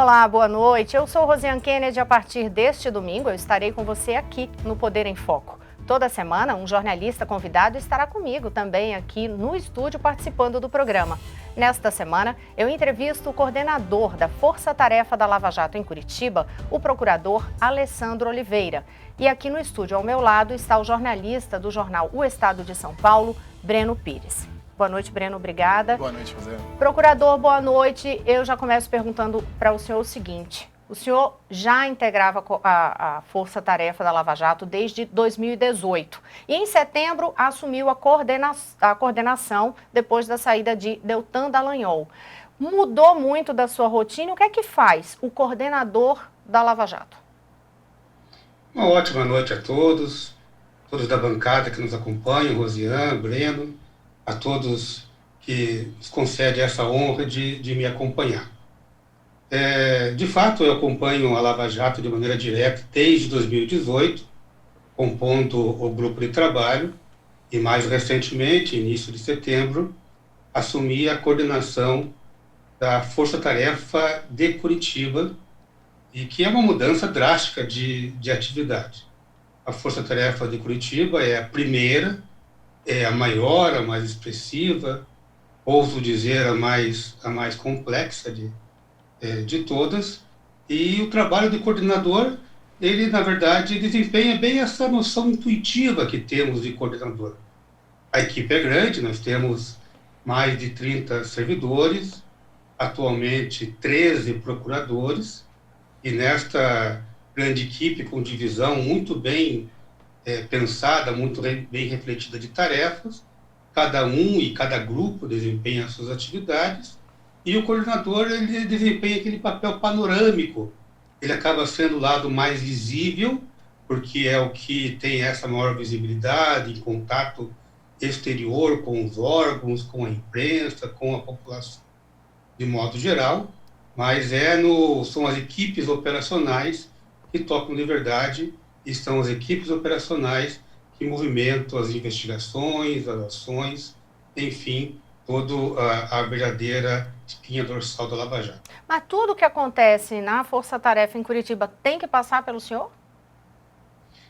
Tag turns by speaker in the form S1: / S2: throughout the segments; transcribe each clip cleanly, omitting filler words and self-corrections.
S1: Olá, boa noite. Eu sou Rosiane Kennedy. A partir deste domingo, eu estarei com você aqui no Poder em Foco. Toda semana, um jornalista convidado estará comigo também aqui no estúdio participando do programa. Nesta semana, eu entrevisto o coordenador da Força Tarefa da Lava Jato em Curitiba, o procurador Alessandro Oliveira. E aqui no estúdio ao meu lado está o jornalista do jornal O Estado de São Paulo, Breno Pires. Boa noite, Breno, obrigada.
S2: Boa noite, Rosiane.
S1: Procurador, boa noite. Eu já começo perguntando para o senhor o seguinte. O senhor já integrava a Força Tarefa da Lava Jato desde 2018 e em setembro assumiu a coordenação depois da saída de Deltan Dallagnol. Mudou muito da sua rotina? O que é que faz o coordenador da Lava Jato?
S3: Uma ótima noite a todos da bancada que nos acompanham, Rosiane, Breno, a todos que nos concedem essa honra de me acompanhar. De fato, eu acompanho a Lava Jato de maneira direta desde 2018, compondo o grupo de trabalho, e mais recentemente, início de setembro, assumi a coordenação da Força Tarefa de Curitiba, e que é uma mudança drástica de atividade. A Força Tarefa de Curitiba é a primeira, é a maior, a mais expressiva, ouso dizer a mais complexa de todas, e o trabalho de coordenador, ele na verdade desempenha bem essa noção intuitiva que temos de coordenador. A equipe é grande, nós temos mais de 30 servidores, atualmente 13 procuradores, e nesta grande equipe com divisão muito bem pensada, muito bem refletida de tarefas, cada um e cada grupo desempenha as suas atividades, e o coordenador ele desempenha aquele papel panorâmico. Ele acaba sendo o lado mais visível, porque é o que tem essa maior visibilidade, em contato exterior com os órgãos, com a imprensa, com a população de modo geral, mas são as equipes operacionais que tocam de verdade, e são as equipes operacionais que movimentam as investigações, as ações, enfim, toda a verdadeira espinha dorsal da Lava Jato.
S1: Mas tudo que acontece na Força Tarefa em Curitiba tem que passar pelo senhor?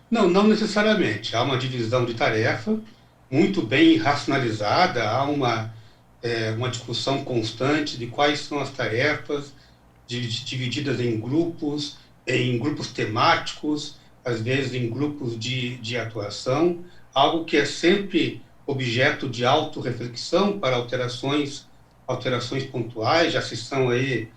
S3: Não necessariamente. Há uma divisão de tarefa muito bem racionalizada, há uma discussão constante de quais são as tarefas, divididas em grupos temáticos, às vezes em grupos de atuação, algo que é sempre objeto de autorreflexão para alterações pontuais. Já se são aí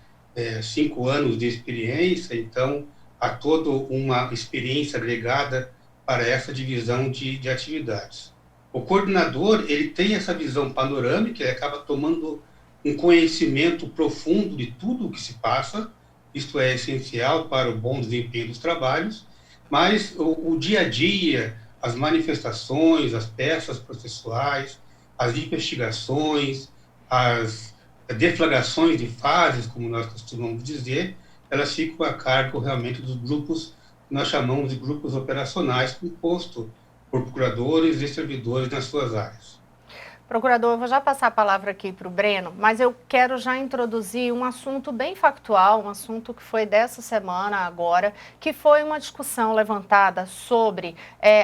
S3: 5 anos de experiência, então há toda uma experiência agregada para essa divisão de atividades. O coordenador, ele tem essa visão panorâmica, ele acaba tomando um conhecimento profundo de tudo o que se passa. Isto é essencial para o bom desempenho dos trabalhos, mas o dia a dia, as manifestações, as peças processuais, as investigações, as deflagrações de fases, como nós costumamos dizer, elas ficam a cargo realmente dos grupos que nós chamamos de grupos operacionais, composto por procuradores e servidores nas suas áreas.
S1: Procurador, eu vou já passar a palavra aqui para o Breno, mas eu quero já introduzir um assunto bem factual, um assunto que foi dessa semana agora, que foi uma discussão levantada sobre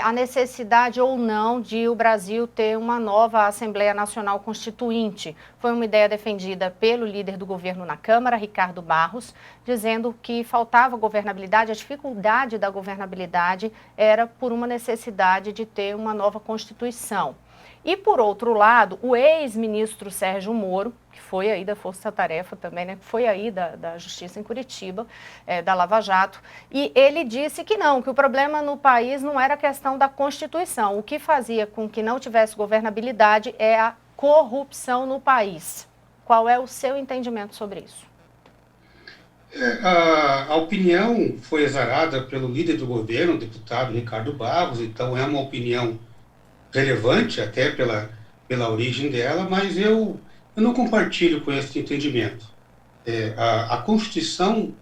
S1: a necessidade ou não de o Brasil ter uma nova Assembleia Nacional Constituinte. Foi uma ideia defendida pelo líder do governo na Câmara, Ricardo Barros, dizendo que faltava governabilidade, a dificuldade da governabilidade era por uma necessidade de ter uma nova Constituição. E, por outro lado, o ex-ministro Sérgio Moro, que foi aí da Força Tarefa também, né, que foi aí da Justiça em Curitiba, da Lava Jato, e ele disse que não, que o problema no país não era a questão da Constituição. O que fazia com que não tivesse governabilidade é a corrupção no país. Qual é o seu entendimento sobre isso?
S3: A opinião foi exarada pelo líder do governo, o deputado Ricardo Barros, então é uma opinião relevante até pela origem dela, mas eu não compartilho com esse entendimento. A Constituição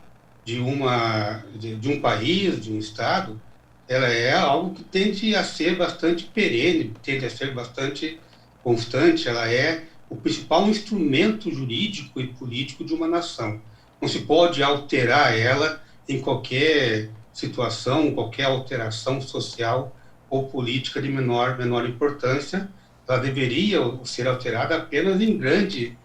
S3: de um país, de um Estado, ela é algo que tende a ser bastante perene, tende a ser bastante constante, ela é o principal instrumento jurídico e político de uma nação. não se pode alterar ela em qualquer situação, qualquer alteração social ou política de menor importância. Ela deveria ser alterada apenas em grande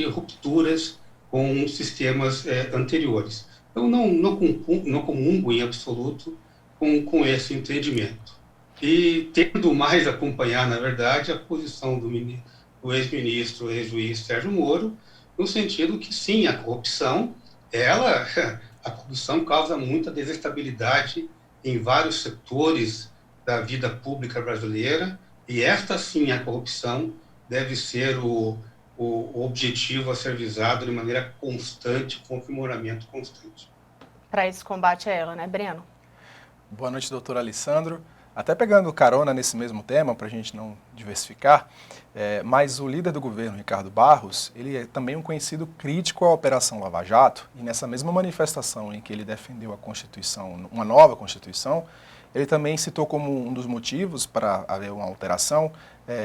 S3: rupturas com sistemas anteriores. Eu não comungo em absoluto com esse entendimento. E tendo mais acompanhar, na verdade, a posição do ex-ministro, ex-juiz Sérgio Moro, no sentido que, sim, ela, a corrupção causa muita desestabilidade em vários setores da vida pública brasileira, e esta, sim, a corrupção deve ser o objetivo a ser visado de maneira constante, com aprimoramento constante.
S1: Para esse combate a ela, né, Breno?
S2: Boa noite, doutor Alessandro. Até pegando carona nesse mesmo tema, para a gente não diversificar, mas o líder do governo, Ricardo Barros, ele é também um conhecido crítico à Operação Lava Jato, e nessa mesma manifestação em que ele defendeu a Constituição, uma nova Constituição, ele também citou como um dos motivos para haver uma alteração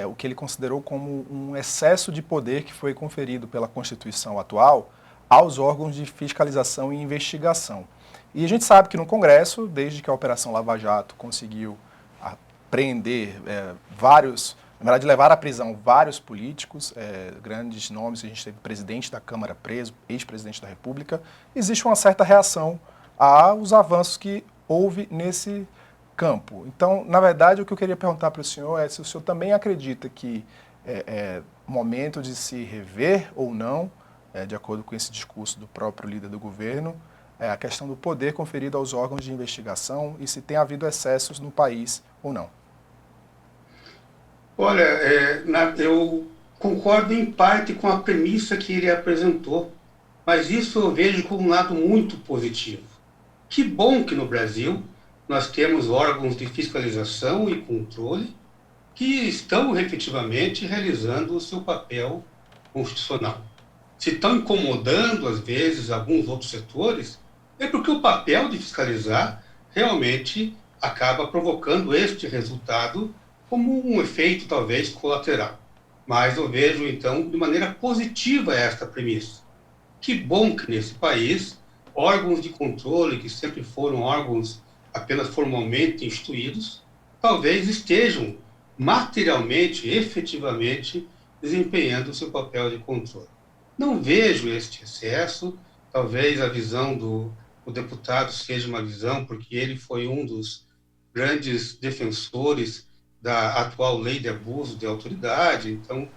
S2: o que ele considerou como um excesso de poder que foi conferido pela Constituição atual aos órgãos de fiscalização e investigação. E a gente sabe que no Congresso, desde que a Operação Lava Jato conseguiu prender na verdade levar à prisão vários políticos, grandes nomes, a gente teve presidente da Câmara preso, ex-presidente da República, existe uma certa reação aos avanços que houve nesse campo. Então, na verdade, o que eu queria perguntar para o senhor é se o senhor também acredita que é momento de se rever ou não, de acordo com esse discurso do próprio líder do governo, a questão do poder conferido aos órgãos de investigação e se tem havido excessos no país ou não.
S3: Olha, eu concordo em parte com a premissa que ele apresentou, mas isso eu vejo como um lado muito positivo. Que bom que no Brasil nós temos órgãos de fiscalização e controle que estão efetivamente realizando o seu papel constitucional. Se estão incomodando, às vezes, alguns outros setores, é porque o papel de fiscalizar realmente acaba provocando este resultado como um efeito, talvez, colateral. Mas eu vejo, então, de maneira positiva esta premissa. Que bom que nesse país, órgãos de controle, que sempre foram órgãos apenas formalmente instituídos, talvez estejam materialmente, efetivamente, desempenhando o seu papel de controle. Não vejo este excesso, talvez a visão do deputado seja uma visão, porque ele foi um dos grandes defensores da atual lei de abuso de autoridade, então,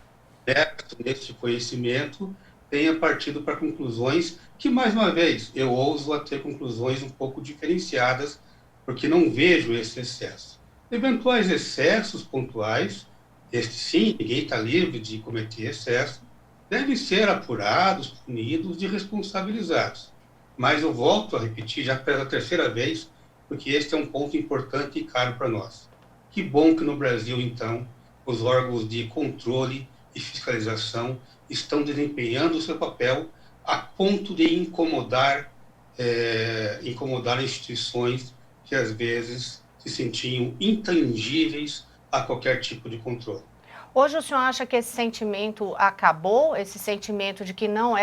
S3: nesse conhecimento, tenha partido para conclusões que, mais uma vez, eu ouso a ter conclusões um pouco diferenciadas, porque não vejo esse excesso. Eventuais excessos pontuais, este sim, ninguém está livre de cometer excesso, devem ser apurados, punidos e responsabilizados. Mas eu volto a repetir, já pela terceira vez, porque este é um ponto importante e caro para nós. Que bom que no Brasil, então, os órgãos de controle e fiscalização estão desempenhando o seu papel a ponto de incomodar instituições que, às vezes, se sentiam intangíveis a qualquer tipo de controle.
S1: Hoje o senhor acha que esse sentimento acabou, esse sentimento de que não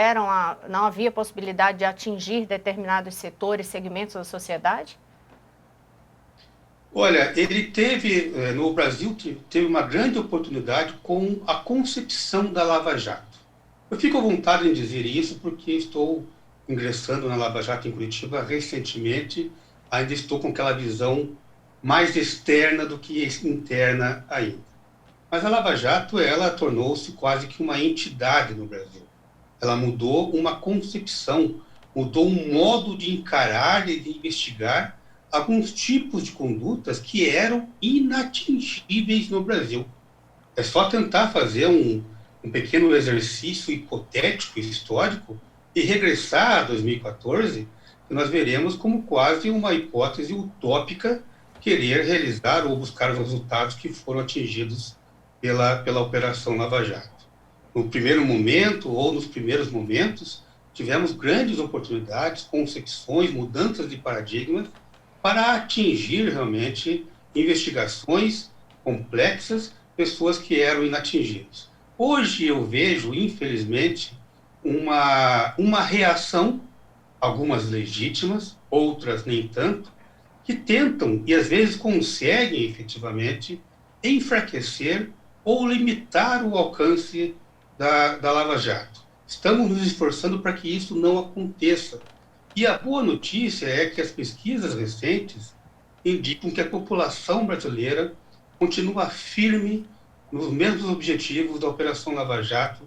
S1: havia possibilidade de atingir determinados setores, segmentos da sociedade?
S3: Olha, ele teve, no Brasil, teve uma grande oportunidade com a concepção da Lava Jato. Eu fico à vontade em dizer isso porque estou ingressando na Lava Jato em Curitiba recentemente, ainda estou com aquela visão mais externa do que interna ainda. Mas a Lava Jato, ela tornou-se quase que uma entidade no Brasil. Ela mudou uma concepção, mudou um modo de encarar e de investigar alguns tipos de condutas que eram inatingíveis no Brasil. É só tentar fazer um pequeno exercício hipotético e histórico e regressar a 2014, que nós veremos como quase uma hipótese utópica querer realizar ou buscar os resultados que foram atingidos pela Operação Lava Jato. No primeiro momento, ou nos primeiros momentos, tivemos grandes oportunidades, concepções, mudanças de paradigmas para atingir realmente investigações complexas, pessoas que eram inatingíveis. Hoje eu vejo, infelizmente, uma reação, algumas legítimas, outras nem tanto, que tentam e às vezes conseguem efetivamente enfraquecer ou limitar o alcance da Lava Jato. Estamos nos esforçando para que isso não aconteça. E a boa notícia é que as pesquisas recentes indicam que a população brasileira continua firme nos mesmos objetivos da Operação Lava Jato,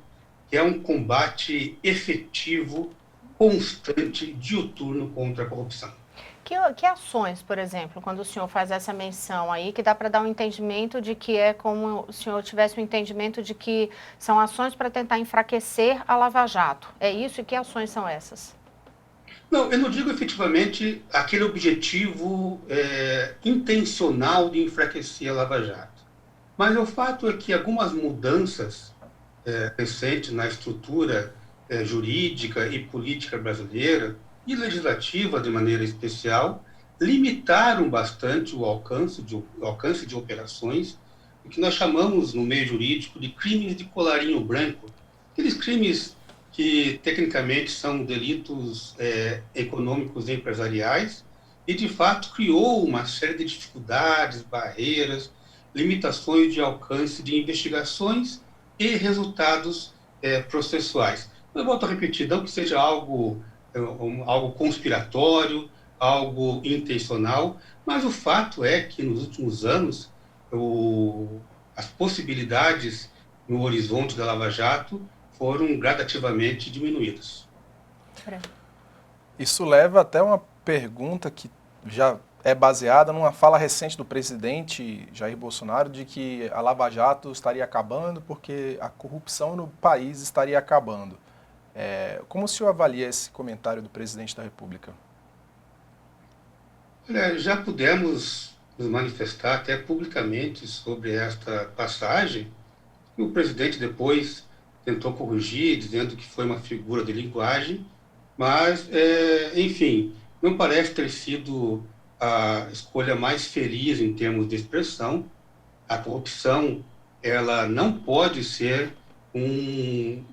S3: que é um combate efetivo, constante, diuturno contra a corrupção.
S1: Que ações, por exemplo, quando o senhor faz essa menção aí, que dá para dar um entendimento de que é como o senhor tivesse um entendimento de que são ações para tentar enfraquecer a Lava Jato. É isso? E que ações são essas?
S3: Não, eu não digo efetivamente aquele objetivo intencional de enfraquecer a Lava Jato. Mas o fato é que algumas mudanças recentes na estrutura jurídica e política brasileira, e legislativa de maneira especial, limitaram bastante o alcance de operações, o que nós chamamos no meio jurídico de crimes de colarinho branco, aqueles crimes que tecnicamente são delitos econômicos e empresariais, e de fato criou uma série de dificuldades, barreiras, limitações de alcance de investigações e resultados processuais. Eu volto a repetir, não que seja algo conspiratório, algo intencional, mas o fato é que nos últimos anos as possibilidades no horizonte da Lava Jato foram gradativamente diminuídas.
S2: Isso leva até uma pergunta que já é baseada numa fala recente do presidente Jair Bolsonaro de que a Lava Jato estaria acabando porque a corrupção no país estaria acabando. Como o senhor avalia esse comentário do presidente da República?
S3: Olha, já pudemos nos manifestar até publicamente sobre esta passagem, e o presidente depois tentou corrigir, dizendo que foi uma figura de linguagem, mas, enfim, não parece ter sido a escolha mais feliz em termos de expressão. A corrupção, ela não pode ser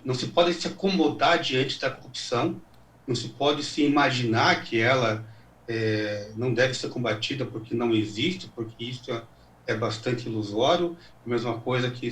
S3: não se pode se acomodar diante da corrupção, não se pode se imaginar que ela não deve ser combatida porque não existe, porque isso é bastante ilusório. A mesma coisa que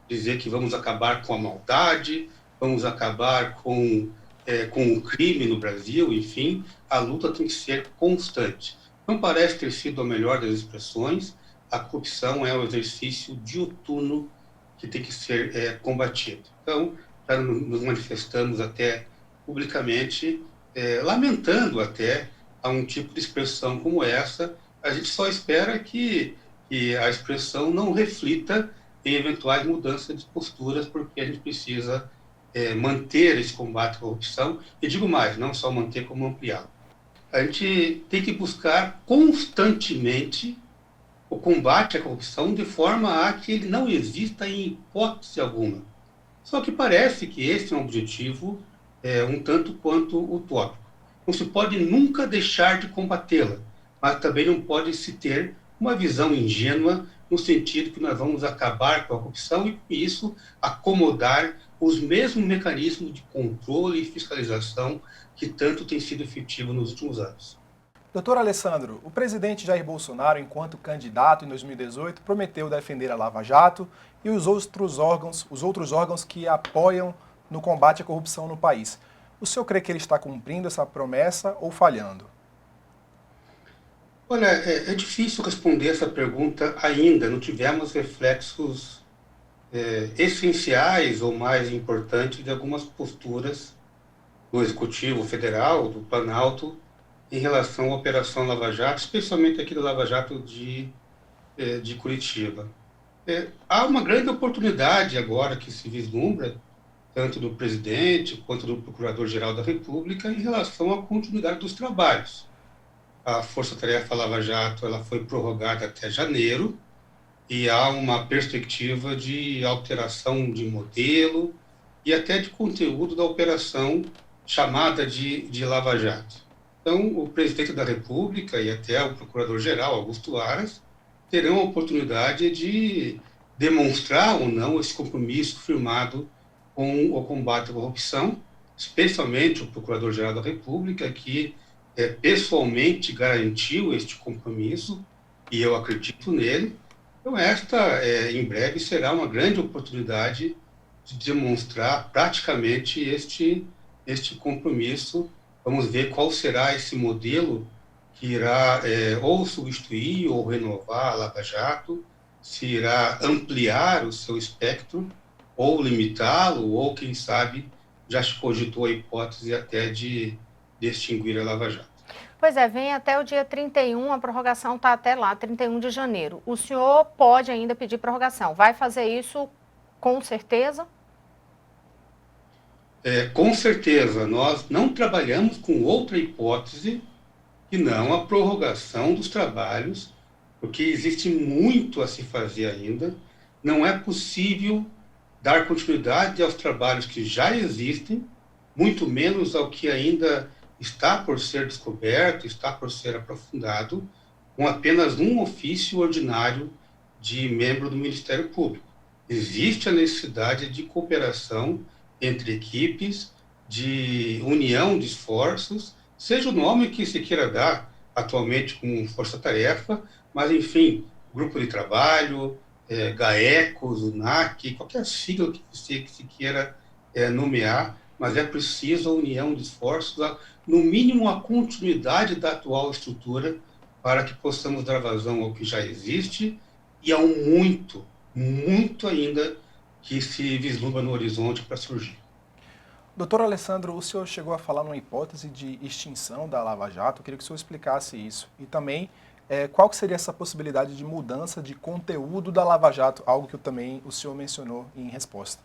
S3: dizer que vamos acabar com a maldade, vamos acabar com o crime no Brasil, enfim, a luta tem que ser constante. Não parece ter sido a melhor das expressões, a corrupção é um exercício diuturno que tem que ser combatido. Então, já nos manifestamos até publicamente, lamentando até a um tipo de expressão como essa. A gente só espera que a expressão não reflita em eventuais mudanças de posturas, porque a gente precisa manter esse combate à corrupção, e digo mais, não só manter, como ampliá-lo. A gente tem que buscar constantemente o combate à corrupção de forma a que ele não exista em hipótese alguma. Só que parece que esse é um objetivo um tanto quanto utópico. Não se pode nunca deixar de combatê-la, mas também não pode se ter uma visão ingênua no sentido que nós vamos acabar com a corrupção e, com isso, acomodar os mesmos mecanismos de controle e fiscalização que tanto tem sido efetivo nos últimos anos.
S2: Doutor Alessandro, o presidente Jair Bolsonaro, enquanto candidato em 2018, prometeu defender a Lava Jato e os outros órgãos que apoiam no combate à corrupção no país. O senhor crê que ele está cumprindo essa promessa ou falhando?
S3: Olha, é difícil responder essa pergunta ainda. Não tivemos reflexos essenciais ou mais importantes de algumas posturas do Executivo Federal, do Planalto, em relação à Operação Lava Jato, especialmente aqui da Lava Jato de Curitiba. Há uma grande oportunidade agora que se vislumbra, tanto do presidente quanto do Procurador-Geral da República, em relação à continuidade dos trabalhos. A Força-Tarefa Lava Jato ela foi prorrogada até janeiro, e há uma perspectiva de alteração de modelo e até de conteúdo da operação chamada de Lava Jato. Então, o presidente da República e até o Procurador-Geral, Augusto Aras, terão a oportunidade de demonstrar ou não esse compromisso firmado com o combate à corrupção, especialmente o Procurador-Geral da República, que pessoalmente garantiu este compromisso, e eu acredito nele. Então, em breve, será uma grande oportunidade de demonstrar praticamente este compromisso. Vamos ver qual será esse modelo que irá ou substituir ou renovar a Lava Jato, se irá ampliar o seu espectro, ou limitá-lo, ou, quem sabe, já se cogitou a hipótese até de extinguir a Lava Jato.
S1: Pois é, vem até o dia 31, a prorrogação está até lá, 31 de janeiro. O senhor pode ainda pedir prorrogação. Vai fazer isso com certeza?
S3: Com certeza, nós não trabalhamos com outra hipótese que não a prorrogação dos trabalhos, porque existe muito a se fazer ainda. Não é possível dar continuidade aos trabalhos que já existem, muito menos ao que ainda está por ser descoberto, está por ser aprofundado, com apenas um ofício ordinário de membro do Ministério Público. Existe a necessidade de cooperação entre equipes, de união de esforços, seja o nome que se queira dar atualmente como força-tarefa, mas, enfim, grupo de trabalho, GAECOS, UNAC, qualquer sigla que se queira nomear, mas é preciso a união de esforços, no mínimo a continuidade da atual estrutura, para que possamos dar vazão ao que já existe e ao muito, muito ainda que se vislumbra no horizonte para surgir.
S2: Doutor Alessandro, o senhor chegou a falar numa hipótese de extinção da Lava Jato. Eu queria que o senhor explicasse isso. E também, qual que seria essa possibilidade de mudança de conteúdo da Lava Jato, algo que também o senhor mencionou em resposta.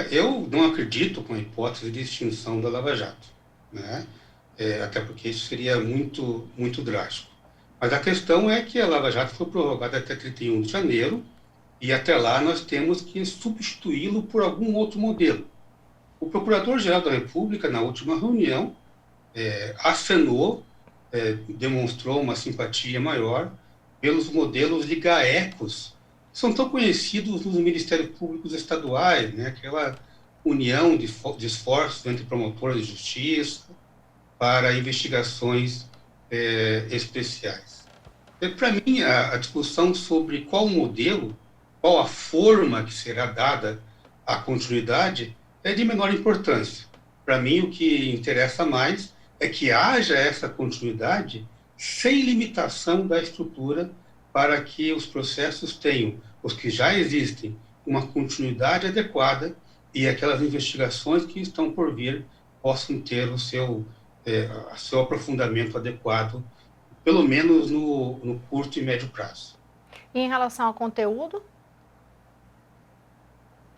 S3: Eu não acredito com a hipótese de extinção da Lava Jato, né? Até porque isso seria muito, muito drástico. Mas a questão é que a Lava Jato foi prorrogada até 31 de janeiro, e até lá nós temos que substituí-lo por algum outro modelo. O Procurador-Geral da República, na última reunião, acenou, demonstrou uma simpatia maior pelos modelos de GAECOS, que são tão conhecidos nos Ministérios Públicos Estaduais, né? Aquela união de esforços entre promotores de justiça para investigações especiais. Para mim, a discussão sobre qual modelo, qual a forma que será dada à continuidade, é de menor importância. Para mim, o que interessa mais é que haja essa continuidade sem limitação da estrutura, para que os processos tenham, os que já existem, uma continuidade adequada e aquelas investigações que estão por vir possam ter o seu aprofundamento adequado, pelo menos no curto e médio prazo.
S1: E em relação ao conteúdo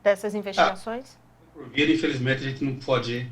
S1: dessas investigações?
S3: Por vir, infelizmente, a gente não pode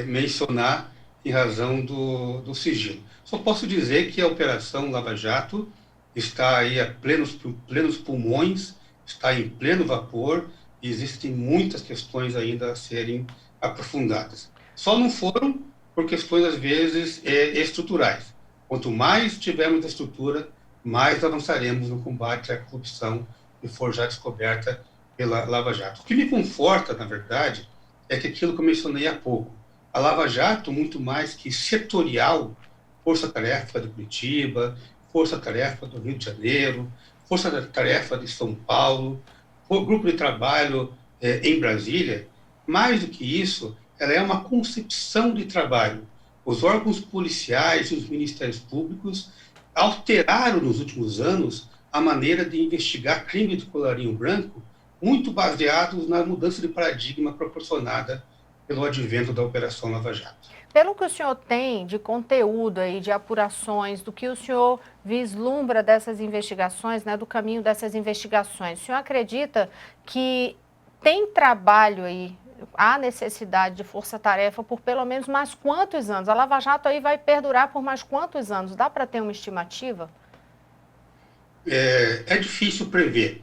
S3: mencionar em razão do sigilo. Só posso dizer que a Operação Lava Jato está aí a plenos pulmões, está em pleno vapor, e existem muitas questões ainda a serem aprofundadas. Só não foram por questões, às vezes, estruturais. Quanto mais tivermos estrutura, mais avançaremos no combate à corrupção que for já descoberta pela Lava Jato. O que me conforta, na verdade, é que aquilo que eu mencionei há pouco, a Lava Jato, muito mais que setorial, Força-Tarefa de Curitiba, Força-Tarefa do Rio de Janeiro, Força-Tarefa de São Paulo, o Grupo de Trabalho em Brasília, mais do que isso, ela é uma concepção de trabalho. Os órgãos policiais e os ministérios públicos alteraram nos últimos anos a maneira de investigar crime de colarinho branco, muito baseados na mudança de paradigma proporcionada pelo advento da Operação Lava Jato.
S1: Pelo que o senhor tem de conteúdo aí, de apurações, do que o senhor vislumbra dessas investigações, né, do caminho dessas investigações, o senhor acredita que tem trabalho aí, há necessidade de força-tarefa por pelo menos mais quantos anos? A Lava Jato aí vai perdurar por mais quantos anos? Dá para ter uma estimativa?
S3: É difícil prever.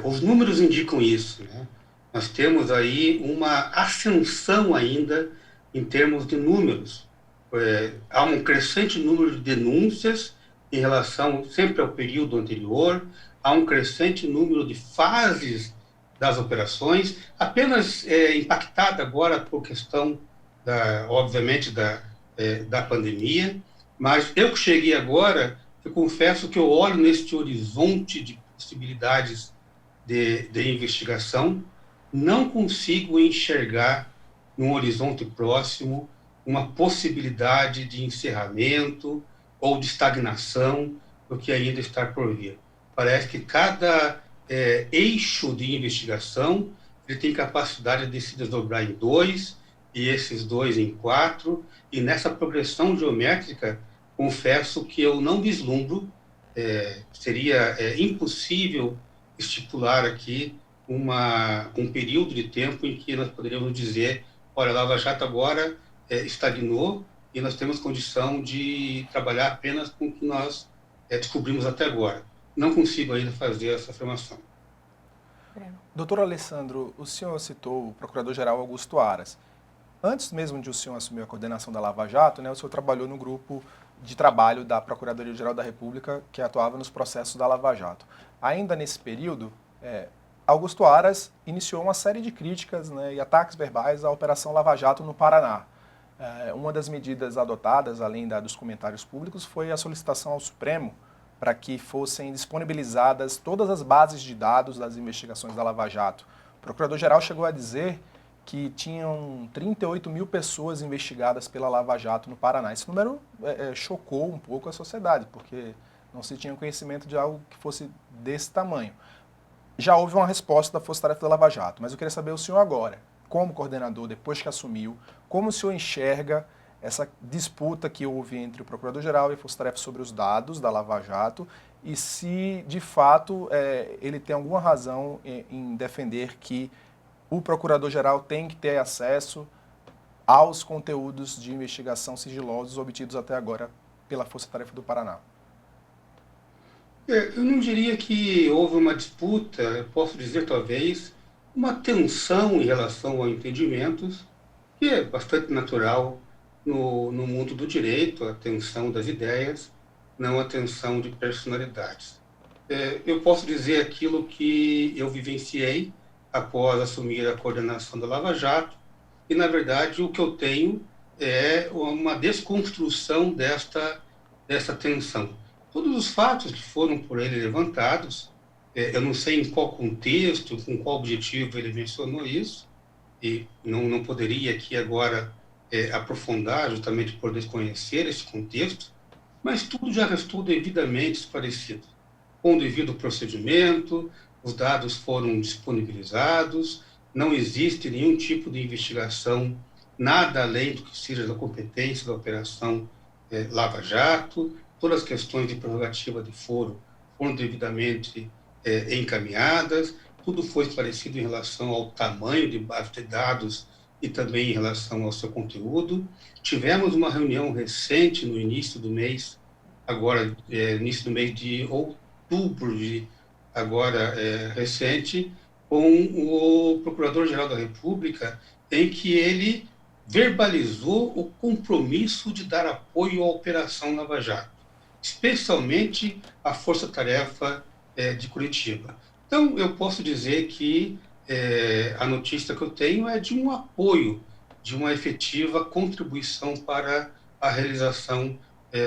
S3: Os números indicam isso, né? Nós temos aí uma ascensão ainda em termos de números. Há um crescente número de denúncias em relação sempre ao período anterior, há um crescente número de fases das operações, apenas impactada agora por questão, obviamente, da pandemia, mas eu que cheguei agora, eu confesso que eu olho neste horizonte de possibilidades de investigação, não consigo enxergar num horizonte próximo uma possibilidade de encerramento ou de estagnação do que ainda está por vir. Parece que cada eixo de investigação ele tem capacidade de se desdobrar em dois, e esses dois em quatro, e nessa progressão geométrica, confesso que eu não vislumbro, seria impossível estipular aqui um período de tempo em que nós poderíamos dizer, olha, a Lava Jato agora estagnou e nós temos condição de trabalhar apenas com o que nós descobrimos até agora. Não consigo ainda fazer essa afirmação.
S2: Doutor Alessandro, o senhor citou o Procurador-Geral Augusto Aras. Antes mesmo de o senhor assumir a coordenação da Lava Jato, né, o senhor trabalhou no grupo de trabalho da Procuradoria-Geral da República, que atuava nos processos da Lava Jato. Ainda nesse período, Augusto Aras iniciou uma série de críticas, né, e ataques verbais à Operação Lava Jato no Paraná. Uma das medidas adotadas, além dos comentários públicos, foi a solicitação ao Supremo para que fossem disponibilizadas todas as bases de dados das investigações da Lava Jato. O Procurador-Geral chegou a dizer que tinham 38 mil pessoas investigadas pela Lava Jato no Paraná. Esse número chocou um pouco a sociedade, porque não se tinha conhecimento de algo que fosse desse tamanho. Já houve uma resposta da Força Tarefa da Lava Jato, mas eu queria saber o senhor agora, como coordenador, depois que assumiu, como o senhor enxerga essa disputa que houve entre o Procurador-Geral e a Força Tarefa sobre os dados da Lava Jato e se, de fato, ele tem alguma razão em defender que o Procurador-Geral tem que ter acesso aos conteúdos de investigação sigilosos obtidos até agora pela Força Tarefa do Paraná.
S3: Eu não diria que houve uma disputa, eu posso dizer talvez uma tensão em relação a entendimentos, que é bastante natural no mundo do direito, a tensão das ideias, não a tensão de personalidades. Eu posso dizer aquilo que eu vivenciei após assumir a coordenação da Lava Jato, e, na verdade, o que eu tenho é uma desconstrução dessa tensão. Todos os fatos que foram por ele levantados, eu não sei em qual contexto, com qual objetivo ele mencionou isso, e não poderia aqui agora aprofundar, justamente por desconhecer esse contexto, mas tudo já restou devidamente esclarecido. Com o devido procedimento, os dados foram disponibilizados, não existe nenhum tipo de investigação, nada além do que seja da competência da Operação Lava Jato, todas as questões de prerrogativa de foro foram devidamente encaminhadas, tudo foi esclarecido em relação ao tamanho de base de dados e também em relação ao seu conteúdo. Tivemos uma reunião recente no início do mês, agora, início do mês de outubro, recente, com o Procurador-Geral da República, em que ele verbalizou o compromisso de dar apoio à Operação Lava Jato, especialmente à Força Tarefa de Curitiba. Então, eu posso dizer que a notícia que eu tenho é de um apoio, de uma efetiva contribuição para a realização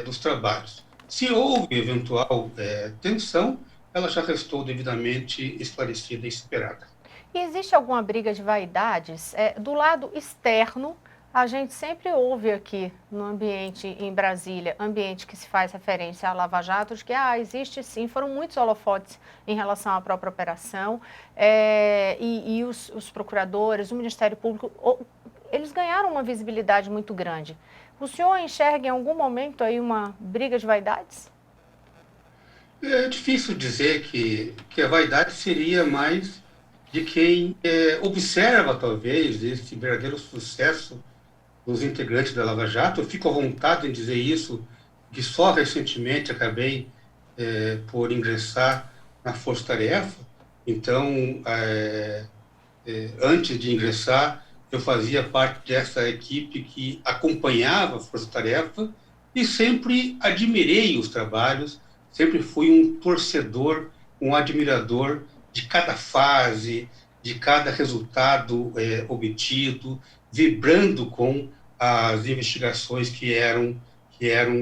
S3: dos trabalhos. Se houve eventual tensão, ela já restou devidamente esclarecida e superada.
S1: E existe alguma briga de vaidades? Do lado externo, a gente sempre ouve aqui no ambiente em Brasília, ambiente que se faz referência à Lava Jato, de que existe sim, foram muitos holofotes em relação à própria operação, e os procuradores, o Ministério Público, eles ganharam uma visibilidade muito grande. O senhor enxerga em algum momento aí uma briga de vaidades?
S3: É difícil dizer que a vaidade seria mais de quem observa, talvez, esse verdadeiro sucesso dos integrantes da Lava Jato. Eu fico à vontade em dizer isso, que só recentemente acabei por ingressar na Força Tarefa. Então, antes de ingressar, eu fazia parte dessa equipe que acompanhava a Força Tarefa e sempre admirei os trabalhos, sempre fui um torcedor, um admirador de cada fase, de cada resultado obtido, vibrando com as investigações que eram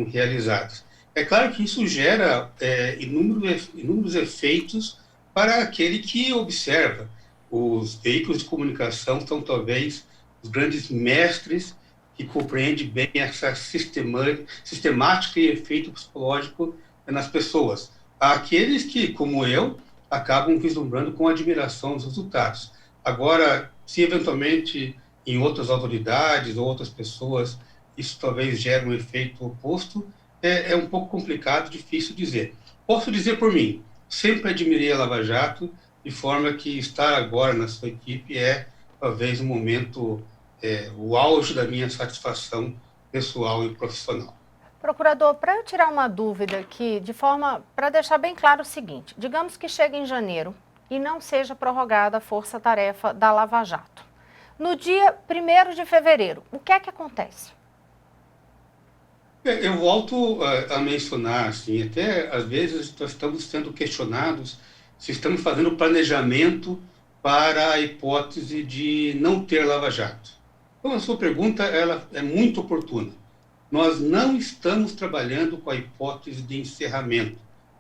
S3: realizadas. É claro que isso gera inúmeros efeitos para aquele que observa. Os veículos de comunicação são talvez os grandes mestres que compreendem bem essa sistemática e efeito psicológico nas pessoas. Há aqueles que, como eu, acabam vislumbrando com admiração os resultados. Agora, se eventualmente em outras autoridades ou outras pessoas isso talvez gere um efeito oposto, é um pouco complicado, difícil dizer. Posso dizer por mim, sempre admirei a Lava Jato, de forma que estar agora na sua equipe é talvez um momento, o auge da minha satisfação pessoal e profissional.
S1: Procurador, para eu tirar uma dúvida aqui, para deixar bem claro o seguinte, digamos que chegue em janeiro e não seja prorrogada a força-tarefa da Lava Jato. No dia 1º de fevereiro, o que é que acontece?
S3: Eu volto a mencionar, assim, até às vezes nós estamos sendo questionados se estamos fazendo planejamento para a hipótese de não ter Lava Jato. Então, a sua pergunta ela é muito oportuna. Nós não estamos trabalhando com a hipótese de encerramento.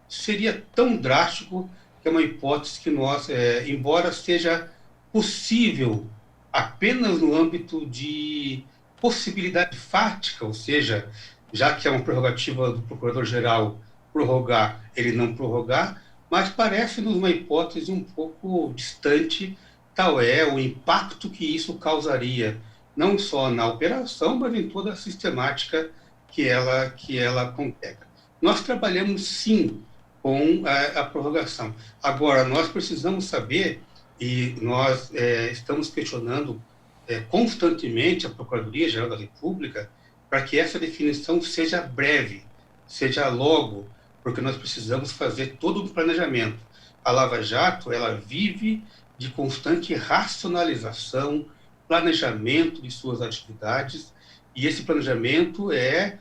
S3: Seria tão drástico que é uma hipótese que nós, embora seja possível apenas no âmbito de possibilidade fática, ou seja, já que é uma prerrogativa do Procurador-Geral prorrogar, ele não prorrogar, mas parece-nos uma hipótese um pouco distante, tal é o impacto que isso causaria, não só na operação, mas em toda a sistemática que ela congrega. Nós trabalhamos, sim, com a prorrogação. Agora, nós precisamos saber, e nós estamos questionando constantemente a Procuradoria-Geral da República, para que essa definição seja breve, seja logo, porque nós precisamos fazer todo um planejamento. A Lava Jato, ela vive de constante racionalização, planejamento de suas atividades, e esse planejamento é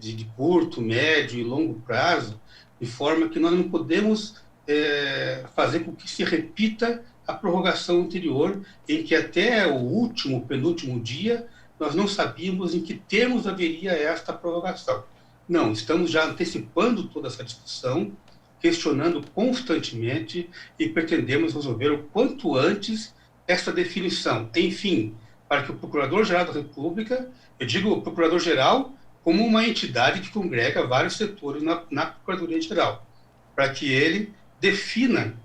S3: de curto, médio e longo prazo, de forma que nós não podemos fazer com que se repita a prorrogação anterior, em que até o penúltimo dia, nós não sabíamos em que termos haveria esta prorrogação. Não, estamos já antecipando toda essa discussão, questionando constantemente e pretendemos resolver o quanto antes essa definição. Enfim, para que o Procurador-Geral da República, eu digo o Procurador-Geral como uma entidade que congrega vários setores na Procuradoria-Geral, para que ele defina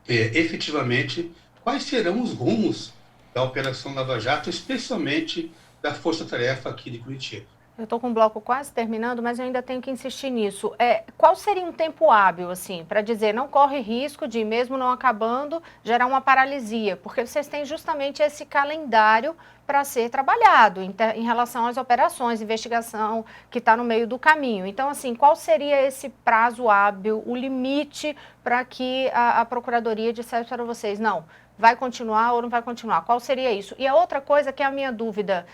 S3: efetivamente quais serão os rumos da Operação Lava Jato, especialmente da Força Tarefa aqui de Curitiba.
S1: Eu estou com o bloco quase terminando, mas eu ainda tenho que insistir nisso. Qual seria um tempo hábil, assim, para dizer não corre risco de, mesmo não acabando, gerar uma paralisia? Porque vocês têm justamente esse calendário para ser trabalhado em relação às operações, investigação que está no meio do caminho. Então, assim, qual seria esse prazo hábil, o limite para que a Procuradoria dissesse para vocês, não, vai continuar ou não vai continuar? Qual seria isso? E a outra coisa que é a minha dúvida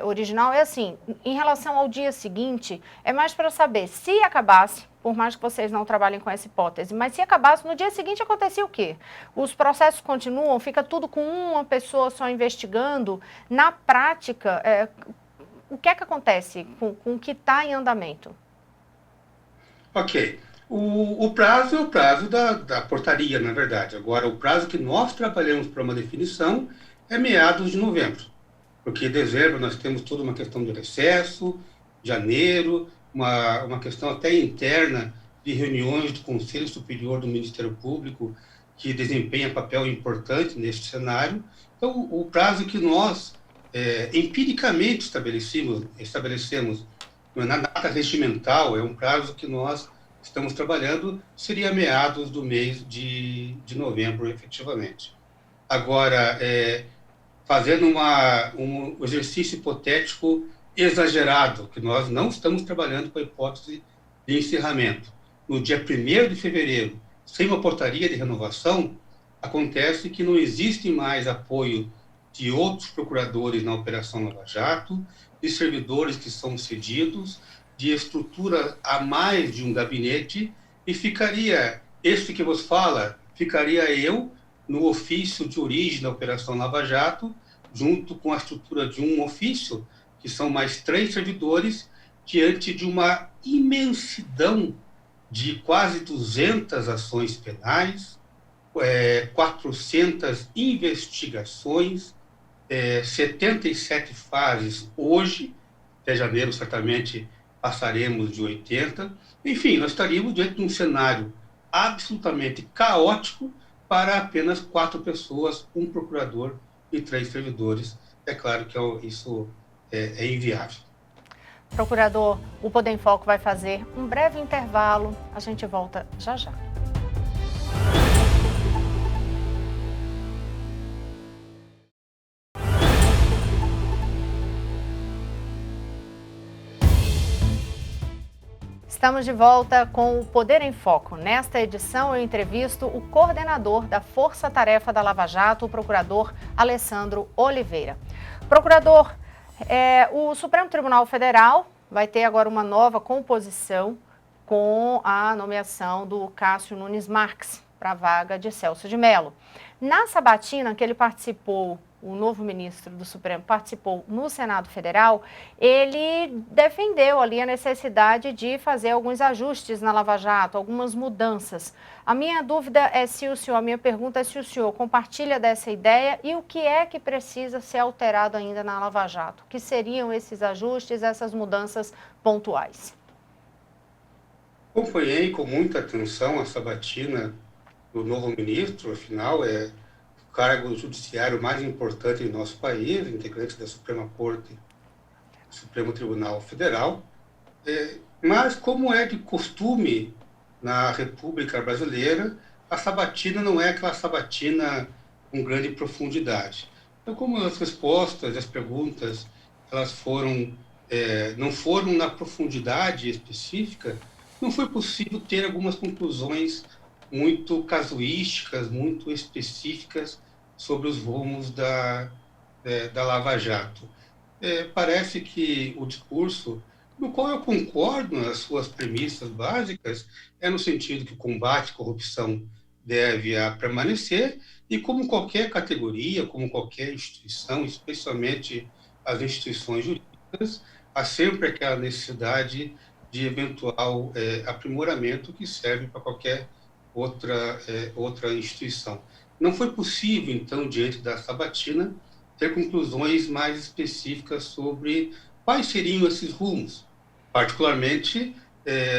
S1: original é assim, em relação ao dia seguinte, é mais para saber se acabasse, por mais que vocês não trabalhem com essa hipótese, mas se acabasse, no dia seguinte acontecia o quê? Os processos continuam, fica tudo com uma pessoa só investigando? Na prática, o que é que acontece com o que está em andamento?
S3: Ok. O prazo é o prazo da portaria, na verdade. Agora, o prazo que nós trabalhamos para uma definição é meados de novembro, porque em dezembro nós temos toda uma questão de recesso, janeiro, uma questão até interna de reuniões do Conselho Superior do Ministério Público, que desempenha papel importante neste cenário. Então, o prazo que nós empiricamente estabelecemos na data regimental, é um prazo que nós estamos trabalhando, seria meados do mês de novembro, efetivamente. Agora, fazendo um exercício hipotético exagerado, que nós não estamos trabalhando com a hipótese de encerramento. No dia 1º de fevereiro, sem uma portaria de renovação, acontece que não existe mais apoio de outros procuradores na Operação Lava Jato, de servidores que são cedidos, de estrutura a mais de um gabinete, e ficaria, esse que vos fala, ficaria eu no ofício de origem da Operação Lava Jato, junto com a estrutura de um ofício, que são mais 3 servidores, diante de uma imensidão de quase 200 ações penais, 400 investigações, 77 fases hoje, até janeiro certamente passaremos de 80. Enfim, nós estaríamos diante de um cenário absolutamente caótico para apenas 4 pessoas, um procurador e 3 servidores. É claro que isso é inviável.
S1: Procurador, o Poder em Foco vai fazer um breve intervalo. A gente volta já já. Estamos de volta com o Poder em Foco. Nesta edição, eu entrevisto o coordenador da Força Tarefa da Lava Jato, o procurador Alessandro Oliveira. Procurador, o Supremo Tribunal Federal vai ter agora uma nova composição com a nomeação do Cássio Nunes Marques para a vaga de Celso de Mello. Na sabatina que ele participou, o novo ministro do Supremo participou no Senado Federal, ele defendeu ali a necessidade de fazer alguns ajustes na Lava Jato, algumas mudanças. A minha pergunta é se o senhor compartilha dessa ideia e o que é que precisa ser alterado ainda na Lava Jato? O que seriam esses ajustes, essas mudanças pontuais?
S3: Acompanhei com muita atenção a sabatina do novo ministro, afinal é o cargo judiciário mais importante em nosso país, integrante da Suprema Corte, Supremo Tribunal Federal, mas como é de costume na República Brasileira, a sabatina não é aquela sabatina com grande profundidade. Então, como as respostas, as perguntas, elas não foram na profundidade específica, não foi possível ter algumas conclusões muito casuísticas, muito específicas sobre os rumos da Lava Jato. Parece que o discurso, no qual eu concordo nas suas premissas básicas, é no sentido que o combate à corrupção deve permanecer e como qualquer categoria, como qualquer instituição, especialmente as instituições jurídicas, há sempre aquela necessidade de eventual aprimoramento que serve para qualquer outra instituição. Não foi possível, então, diante da sabatina, ter conclusões mais específicas sobre quais seriam esses rumos. Particularmente,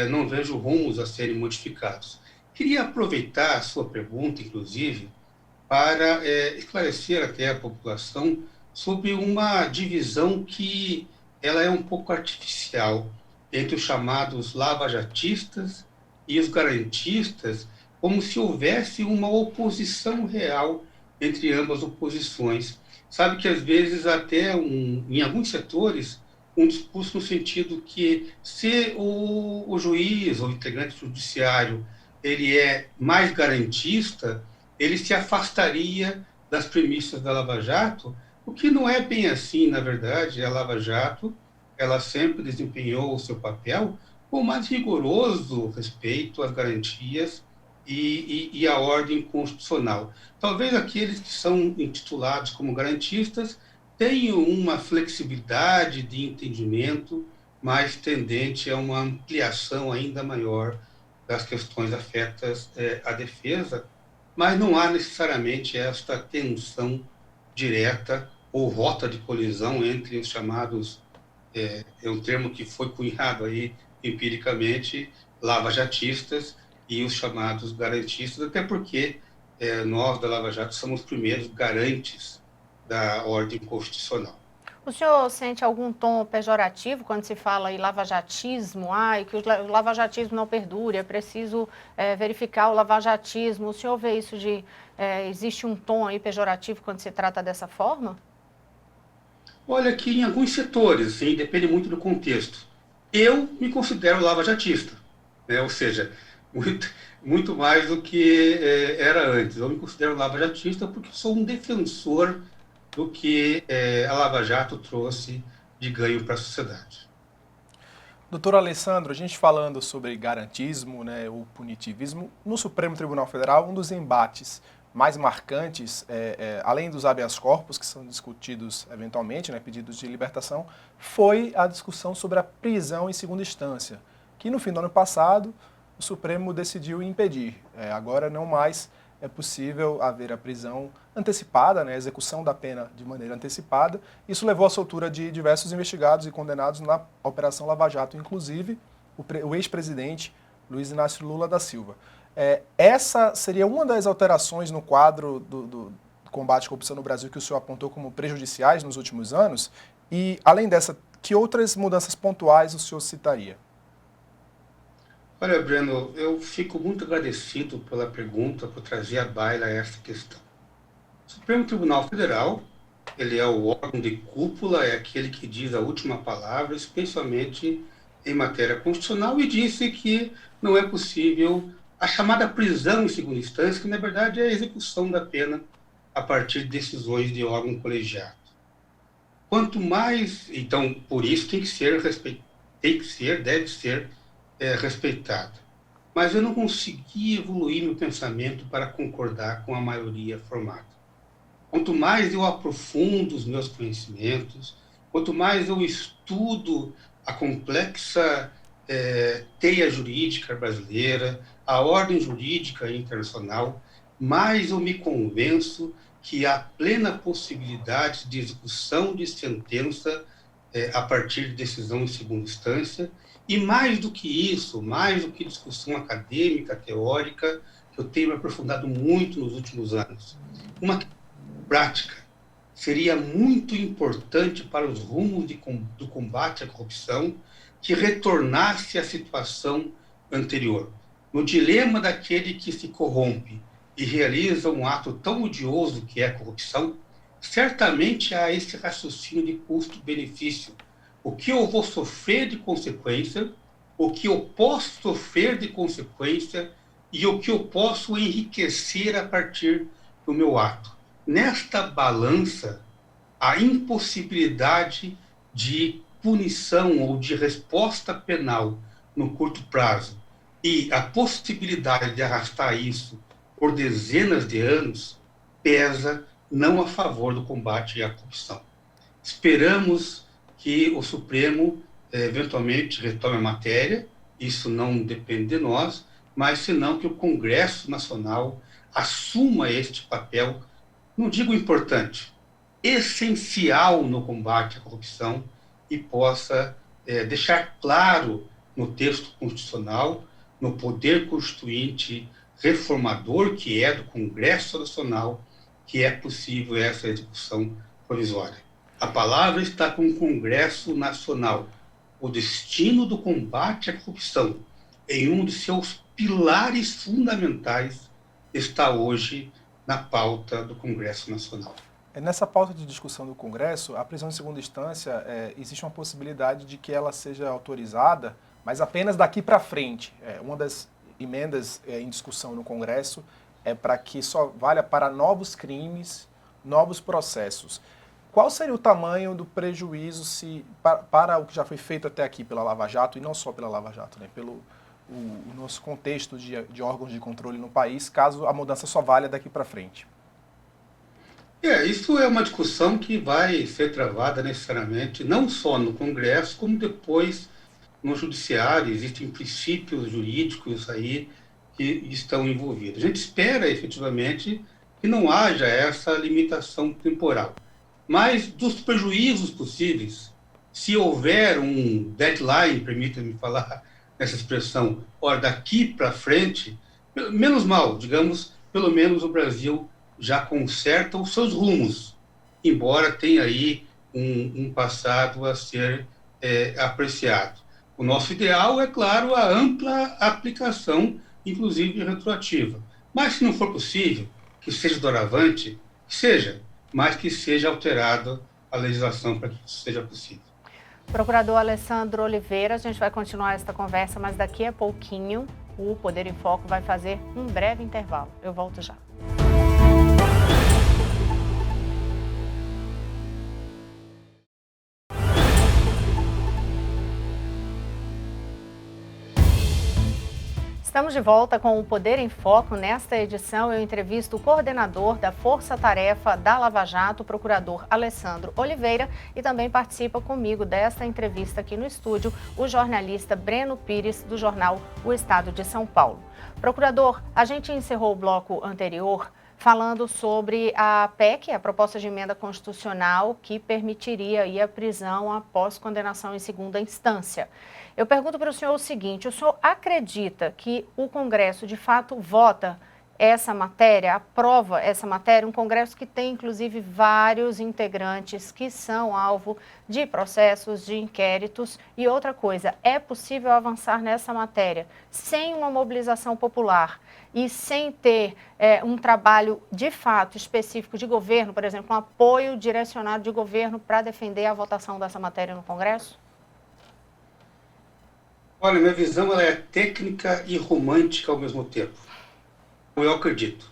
S3: não vejo rumos a serem modificados. Queria aproveitar a sua pergunta, inclusive, para esclarecer até a população sobre uma divisão que ela é um pouco artificial entre os chamados lavajatistas e os garantistas, como se houvesse uma oposição real entre ambas oposições. Sabe que, às vezes, até em alguns setores, um discurso no sentido que, se o juiz ou o integrante judiciário ele é mais garantista, ele se afastaria das premissas da Lava Jato, o que não é bem assim, na verdade. A Lava Jato ela sempre desempenhou o seu papel com o mais rigoroso respeito às garantias e à ordem constitucional. Talvez aqueles que são intitulados como garantistas tenham uma flexibilidade de entendimento mais tendente a uma ampliação ainda maior das questões afetas à defesa, mas não há necessariamente esta tensão direta ou rota de colisão entre os chamados, é um termo que foi cunhado aí empiricamente, lava-jatistas e os chamados garantistas, até porque nós da Lava Jato somos os primeiros garantes da ordem constitucional.
S1: O senhor sente algum tom pejorativo quando se fala em lavajatismo? Que o lavajatismo não perdure, é preciso verificar o lavajatismo. O senhor vê isso existe um tom aí pejorativo quando se trata dessa forma?
S3: Olha, que em alguns setores, sim, depende muito do contexto. Eu me considero lavajatista, né? Ou seja, muito mais do que era antes. Eu me considero lavajatista porque sou um defensor do que a Lava Jato trouxe de ganho para a sociedade.
S2: Doutor Alessandro, a gente falando sobre garantismo, né, o punitivismo, no Supremo Tribunal Federal, um dos embates mais marcantes, além dos habeas corpus, que são discutidos eventualmente, né, pedidos de libertação, foi a discussão sobre a prisão em segunda instância, que no fim do ano passado o Supremo decidiu impedir. Agora não mais é possível haver a prisão antecipada, né, a execução da pena de maneira antecipada. Isso levou à soltura de diversos investigados e condenados na Operação Lava Jato, inclusive o ex-presidente Luiz Inácio Lula da Silva. Essa seria uma das alterações no quadro do combate à corrupção no Brasil que o senhor apontou como prejudiciais nos últimos anos? E, além dessa, que outras mudanças pontuais o senhor citaria?
S3: Olha, Breno, eu fico muito agradecido pela pergunta, por trazer à baila essa questão. O Supremo Tribunal Federal, ele é o órgão de cúpula, é aquele que diz a última palavra, especialmente em matéria constitucional, e disse que não é possível a chamada prisão em segunda instância, que na verdade é a execução da pena a partir de decisões de órgão colegiado. Quanto mais, então, por isso tem que ser deve ser respeitado. Mas eu não consegui evoluir no pensamento para concordar com a maioria formada. Quanto mais eu aprofundo os meus conhecimentos, quanto mais eu estudo a complexa teia jurídica brasileira, a ordem jurídica internacional, mais eu me convenço que há plena possibilidade de execução de sentença a partir de decisão em segunda instância, e mais do que isso, mais do que discussão acadêmica, teórica, que eu tenho me aprofundado muito nos últimos anos. Uma prática seria muito importante para os rumos do combate à corrupção que retornasse à situação anterior. No dilema daquele que se corrompe e realiza um ato tão odioso que é a corrupção, certamente há esse raciocínio de custo-benefício. O que eu vou sofrer de consequência, o que eu posso sofrer de consequência e o que eu posso enriquecer a partir do meu ato. Nesta balança, a impossibilidade de punição ou de resposta penal no curto prazo e a possibilidade de arrastar isso por dezenas de anos pesa não a favor do combate à corrupção. Esperamos que o Supremo eventualmente retome a matéria, isso não depende de nós, mas senão que o Congresso Nacional assuma este papel, não digo importante, essencial no combate à corrupção e possa deixar claro no texto constitucional, no poder constituinte reformador que é do Congresso Nacional, que é possível essa execução provisória. A palavra está com o Congresso Nacional. O destino do combate à corrupção, em um de seus pilares fundamentais, está hoje na pauta do Congresso Nacional.
S2: Nessa pauta de discussão do Congresso, a prisão em segunda instância, existe uma possibilidade de que ela seja autorizada, mas apenas daqui para frente. Uma das emendas em discussão no Congresso é para que só valha para novos crimes, novos processos. Qual seria o tamanho do prejuízo para o que já foi feito até aqui pela Lava Jato, e não só pela Lava Jato, né, pelo o nosso contexto de órgãos de controle no país, caso a mudança só valha daqui para frente?
S3: Isso é uma discussão que vai ser travada necessariamente, não só no Congresso, como depois no Judiciário. Existem princípios jurídicos aí que estão envolvidos. A gente espera, efetivamente, que não haja essa limitação temporal. Mas dos prejuízos possíveis, se houver um deadline, permita-me falar essa expressão, daqui para frente, menos mal, digamos, pelo menos o Brasil já conserta os seus rumos, embora tenha aí um passado a ser apreciado. O nosso ideal é, claro, a ampla aplicação, inclusive retroativa. Mas, se não for possível, que seja doravante, que seja, mas que seja alterada a legislação para que isso seja possível.
S1: Procurador Alessandro Oliveira, a gente vai continuar esta conversa, mas daqui a pouquinho o Poder em Foco vai fazer um breve intervalo. Eu volto já. Estamos de volta com o Poder em Foco. Nesta edição, eu entrevisto o coordenador da Força Tarefa da Lava Jato, o procurador Alessandro Oliveira, e também participa comigo desta entrevista aqui no estúdio o jornalista Breno Pires, do jornal O Estado de São Paulo. Procurador, a gente encerrou o bloco anterior falando sobre a PEC, a proposta de emenda constitucional que permitiria aí a prisão após condenação em segunda instância. Eu pergunto para o senhor o seguinte: o senhor acredita que o Congresso de fato vota essa matéria, aprova essa matéria, um Congresso que tem inclusive vários integrantes que são alvo de processos, de inquéritos? E outra coisa, é possível avançar nessa matéria sem uma mobilização popular e sem ter um trabalho de fato específico de governo, por exemplo, um apoio direcionado de governo para defender a votação dessa matéria no Congresso?
S3: Olha, minha visão ela é técnica e romântica ao mesmo tempo. Eu acredito.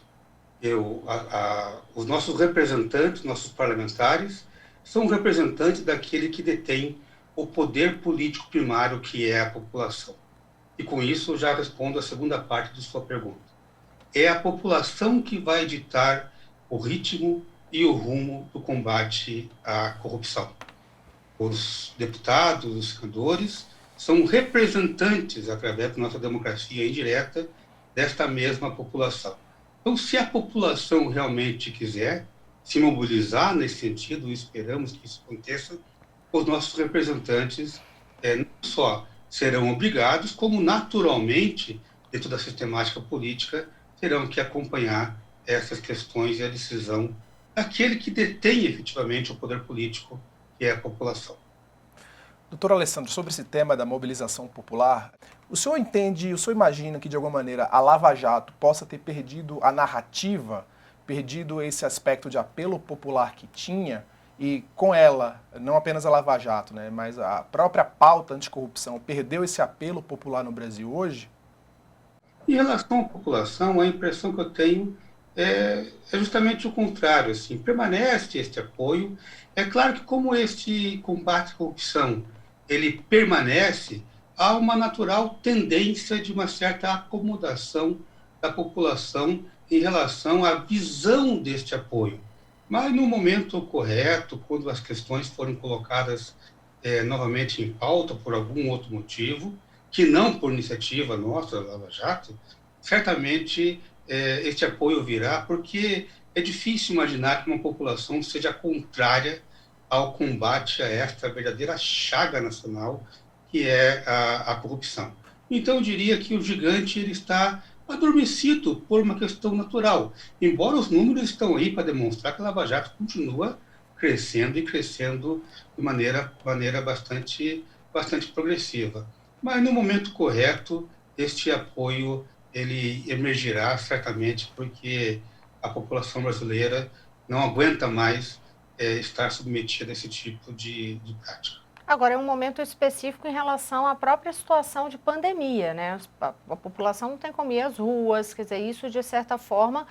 S3: Os nossos representantes, nossos parlamentares, são representantes daquele que detém o poder político primário, que é a população. E com isso eu já respondo a segunda parte de sua pergunta. É a população que vai ditar o ritmo e o rumo do combate à corrupção. Os deputados, os senadores, são representantes, através da nossa democracia indireta, desta mesma população. Então, se a população realmente quiser se mobilizar nesse sentido, esperamos que isso aconteça, os nossos representantes não só serão obrigados, como naturalmente, dentro da sistemática política, terão que acompanhar essas questões e a decisão daquele que detém efetivamente o poder político, que é a população.
S2: Doutor Alessandro, sobre esse tema da mobilização popular, o senhor entende, o senhor imagina que de alguma maneira a Lava Jato possa ter perdido a narrativa, perdido esse aspecto de apelo popular que tinha, e com ela, não apenas a Lava Jato, né, mas a própria pauta anticorrupção, perdeu esse apelo popular no Brasil hoje?
S3: Em relação à população, a impressão que eu tenho é justamente o contrário. Assim, permanece este apoio. É claro que como este combate à corrupção ele permanece, há uma natural tendência de uma certa acomodação da população em relação à visão deste apoio. Mas no momento correto, quando as questões forem colocadas novamente em pauta por algum outro motivo, que não por iniciativa nossa, Lava Jato, certamente este apoio virá, porque é difícil imaginar que uma população seja contrária ao combate a esta verdadeira chaga nacional, que é a corrupção. Então, eu diria que o gigante ele está adormecido por uma questão natural, embora os números estão aí para demonstrar que a Lava Jato continua crescendo e crescendo de maneira bastante progressiva. Mas no momento correto, este apoio ele emergirá certamente, porque a população brasileira não aguenta mais estar submetida a esse tipo de prática.
S1: Agora, é um momento específico em relação à própria situação de pandemia, né? A população não tem como ir às ruas, quer dizer, isso de certa forma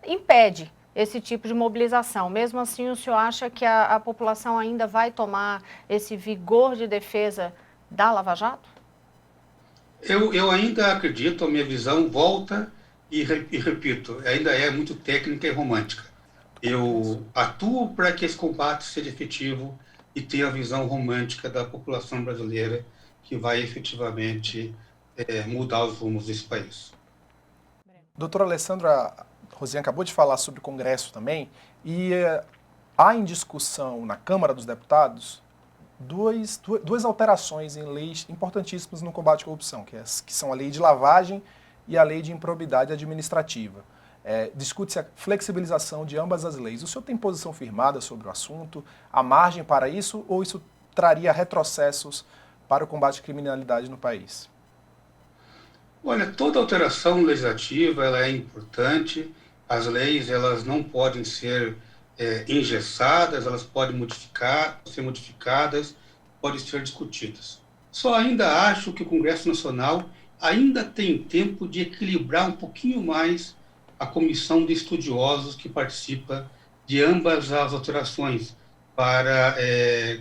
S1: impede esse tipo de mobilização. Mesmo assim, o senhor acha que a população ainda vai tomar esse vigor de defesa da Lava Jato?
S3: Eu ainda acredito, a minha visão volta e repito, ainda é muito técnica e romântica. Eu atuo para que esse combate seja efetivo e tenha a visão romântica da população brasileira que vai efetivamente mudar os rumos desse país.
S2: Doutora Alessandra, a Rosiane acabou de falar sobre o Congresso também, e há em discussão na Câmara dos Deputados duas alterações em leis importantíssimas no combate à corrupção, que são a lei de lavagem e a lei de improbidade administrativa. Discute-se a flexibilização de ambas as leis. O senhor tem posição firmada sobre o assunto? Há margem para isso ou isso traria retrocessos para o combate à criminalidade no país?
S3: Olha, toda alteração legislativa ela é importante. As leis elas não podem ser engessadas, elas podem ser modificadas, podem ser discutidas. Só ainda acho que o Congresso Nacional ainda tem tempo de equilibrar um pouquinho mais a comissão de estudiosos que participa de ambas as alterações para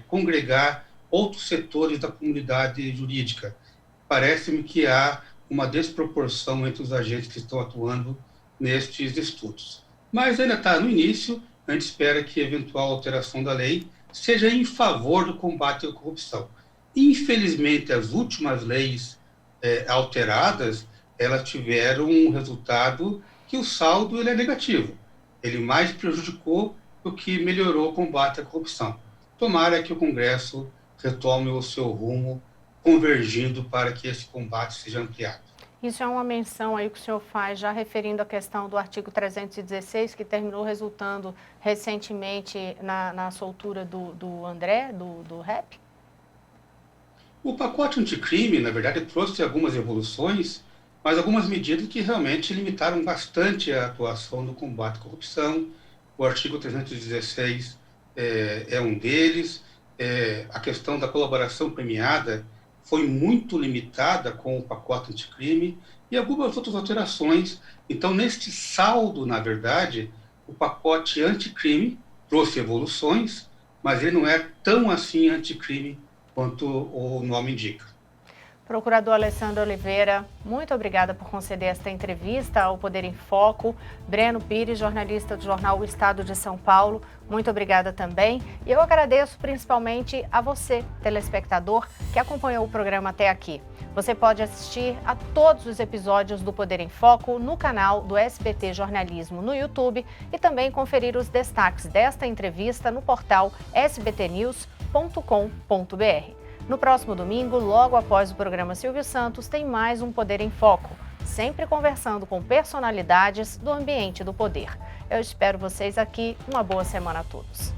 S3: congregar outros setores da comunidade jurídica. Parece-me que há uma desproporção entre os agentes que estão atuando nestes estudos. Mas ainda está no início, a gente espera que eventual alteração da lei seja em favor do combate à corrupção. Infelizmente, as últimas leis alteradas, elas tiveram um resultado que o saldo ele é negativo. Ele mais prejudicou do que melhorou o combate à corrupção. Tomara que o Congresso retome o seu rumo, convergindo para que esse combate seja ampliado.
S1: Isso é uma menção aí que o senhor faz, já referindo à questão do artigo 316, que terminou resultando recentemente na soltura do André, do REP?
S3: O pacote anticrime, na verdade, trouxe algumas evoluções, mas algumas medidas que realmente limitaram bastante a atuação no combate à corrupção. O artigo 316 é um deles. A questão da colaboração premiada foi muito limitada com o pacote anticrime e algumas outras alterações. Então, neste saldo, na verdade, o pacote anticrime trouxe evoluções, mas ele não é tão assim anticrime quanto o nome indica.
S1: Procurador Alessandro Oliveira, muito obrigada por conceder esta entrevista ao Poder em Foco. Breno Pires, jornalista do jornal O Estado de São Paulo, muito obrigada também. E eu agradeço principalmente a você, telespectador, que acompanhou o programa até aqui. Você pode assistir a todos os episódios do Poder em Foco no canal do SBT Jornalismo no YouTube e também conferir os destaques desta entrevista no portal sbtnews.com.br. No próximo domingo, logo após o programa Silvio Santos, tem mais um Poder em Foco, sempre conversando com personalidades do ambiente do poder. Eu espero vocês aqui. Uma boa semana a todos.